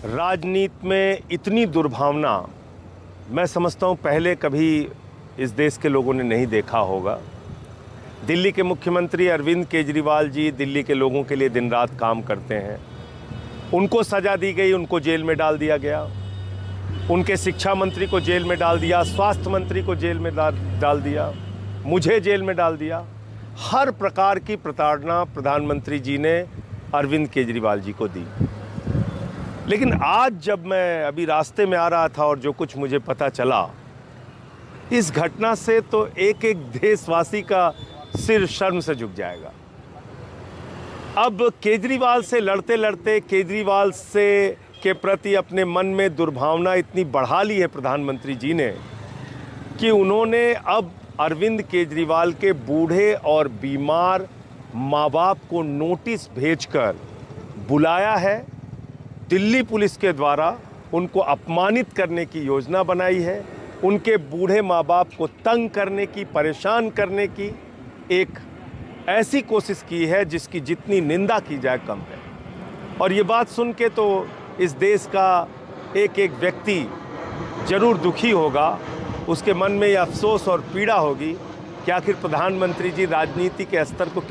राजनीति में इतनी दुर्भावना मैं समझता हूँ पहले कभी इस देश के लोगों ने नहीं देखा होगा। दिल्ली के मुख्यमंत्री अरविंद केजरीवाल जी दिल्ली के लोगों के लिए दिन रात काम करते हैं। उनको सज़ा दी गई, उनको जेल में डाल दिया गया, उनके शिक्षा मंत्री को जेल में डाल दिया, स्वास्थ्य मंत्री को जेल में डाल दिया, मुझे जेल में डाल दिया। हर प्रकार की प्रताड़ना प्रधानमंत्री जी ने अरविंद केजरीवाल जी को दी। लेकिन आज जब मैं अभी रास्ते में आ रहा था और जो कुछ मुझे पता चला इस घटना से, तो एक एक देशवासी का सिर शर्म से झुक जाएगा। अब केजरीवाल से लड़ते लड़ते केजरीवाल से के प्रति अपने मन में दुर्भावना इतनी बढ़ा ली है प्रधानमंत्री जी ने कि उन्होंने अब अरविंद केजरीवाल के बूढ़े और बीमार माँ बाप को नोटिस भेजकर बुलाया है। दिल्ली पुलिस के द्वारा उनको अपमानित करने की योजना बनाई है, उनके बूढ़े माँ बाप को तंग करने की, परेशान करने की एक ऐसी कोशिश की है जिसकी जितनी निंदा की जाए कम है। और ये बात सुन के तो इस देश का एक एक व्यक्ति जरूर दुखी होगा, उसके मन में ये अफसोस और पीड़ा होगी कि आखिर प्रधानमंत्री जी राजनीति के स्तर को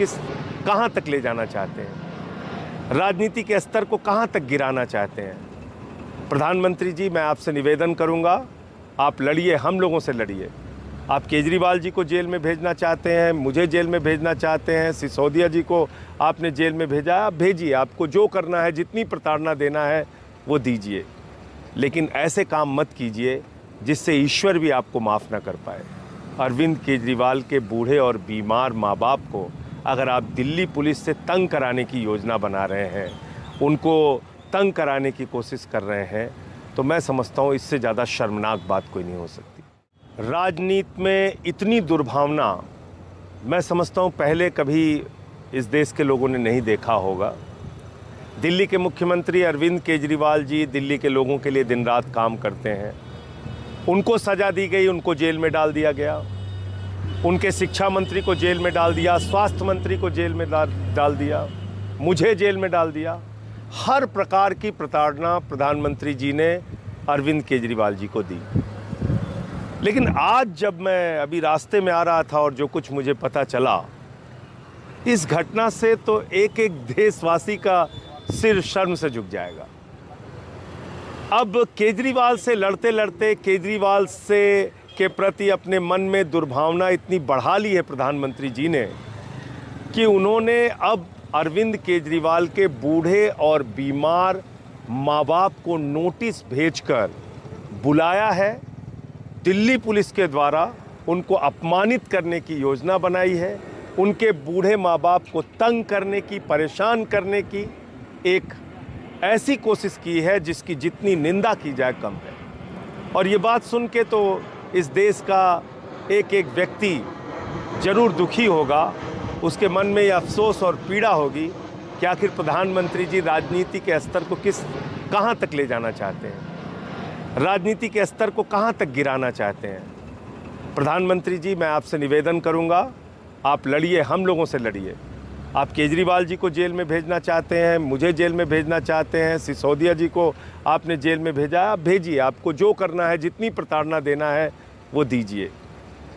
कहाँ तक ले जाना चाहते हैं, राजनीति के स्तर को कहाँ तक गिराना चाहते हैं। प्रधानमंत्री जी, मैं आपसे निवेदन करूँगा, आप लड़िए, हम लोगों से लड़िए। आप केजरीवाल जी को जेल में भेजना चाहते हैं, मुझे जेल में भेजना चाहते हैं, सिसोदिया जी को आपने जेल में भेजा, आप भेजिए, आपको जो करना है, जितनी प्रताड़ना देना है वो दीजिए। लेकिन ऐसे काम मत कीजिए जिससे ईश्वर भी आपको माफ़ ना कर पाए। अरविंद केजरीवाल के बूढ़े और बीमार माँ बाप को अगर आप दिल्ली पुलिस से तंग कराने की योजना बना रहे हैं, उनको तंग कराने की कोशिश कर रहे हैं, तो मैं समझता हूँ इससे ज़्यादा शर्मनाक बात कोई नहीं हो सकती। राजनीति में इतनी दुर्भावना मैं समझता हूँ पहले कभी इस देश के लोगों ने नहीं देखा होगा। दिल्ली के मुख्यमंत्री अरविंद केजरीवाल जी दिल्ली के लोगों के लिए दिन रात काम करते हैं। उनको सज़ा दी गई, उनको जेल में डाल दिया गया, उनके शिक्षा मंत्री को जेल में डाल दिया, स्वास्थ्य मंत्री को जेल में डाल दिया, मुझे जेल में डाल दिया। हर प्रकार की प्रताड़ना प्रधानमंत्री जी ने अरविंद केजरीवाल जी को दी। लेकिन आज जब मैं अभी रास्ते में आ रहा था और जो कुछ मुझे पता चला इस घटना से, तो एक एक देशवासी का सिर शर्म से झुक जाएगा। अब केजरीवाल से लड़ते लड़ते केजरीवाल से के प्रति अपने मन में दुर्भावना इतनी बढ़ा ली है प्रधानमंत्री जी ने कि उन्होंने अब अरविंद केजरीवाल के बूढ़े और बीमार माँ बाप को नोटिस भेजकर बुलाया है। दिल्ली पुलिस के द्वारा उनको अपमानित करने की योजना बनाई है, उनके बूढ़े माँ बाप को तंग करने की, परेशान करने की एक ऐसी कोशिश की है जिसकी जितनी निंदा की जाए कम है। और ये बात सुन के तो इस देश का एक एक व्यक्ति जरूर दुखी होगा, उसके मन में ये अफसोस और पीड़ा होगी कि आखिर प्रधानमंत्री जी राजनीति के स्तर को कहाँ तक ले जाना चाहते हैं, राजनीति के स्तर को कहाँ तक गिराना चाहते हैं। प्रधानमंत्री जी, मैं आपसे निवेदन करूँगा, आप लड़िए, हम लोगों से लड़िए। आप केजरीवाल जी को जेल में भेजना चाहते हैं, मुझे जेल में भेजना चाहते हैं, सिसोदिया जी को आपने जेल में भेजा, आप भेजिए, आपको जो करना है, जितनी प्रताड़ना देना है वो दीजिए।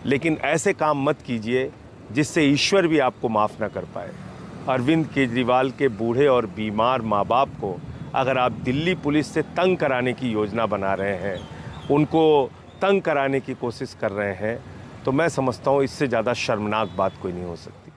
लेकिन ऐसे काम मत कीजिए जिससे ईश्वर भी आपको माफ़ ना कर पाए। अरविंद केजरीवाल के बूढ़े और बीमार माँ बाप को अगर आप दिल्ली पुलिस से तंग कराने की योजना बना रहे हैं, उनको तंग कराने की कोशिश कर रहे हैं, तो मैं समझता हूँ इससे ज़्यादा शर्मनाक बात कोई नहीं हो सकती।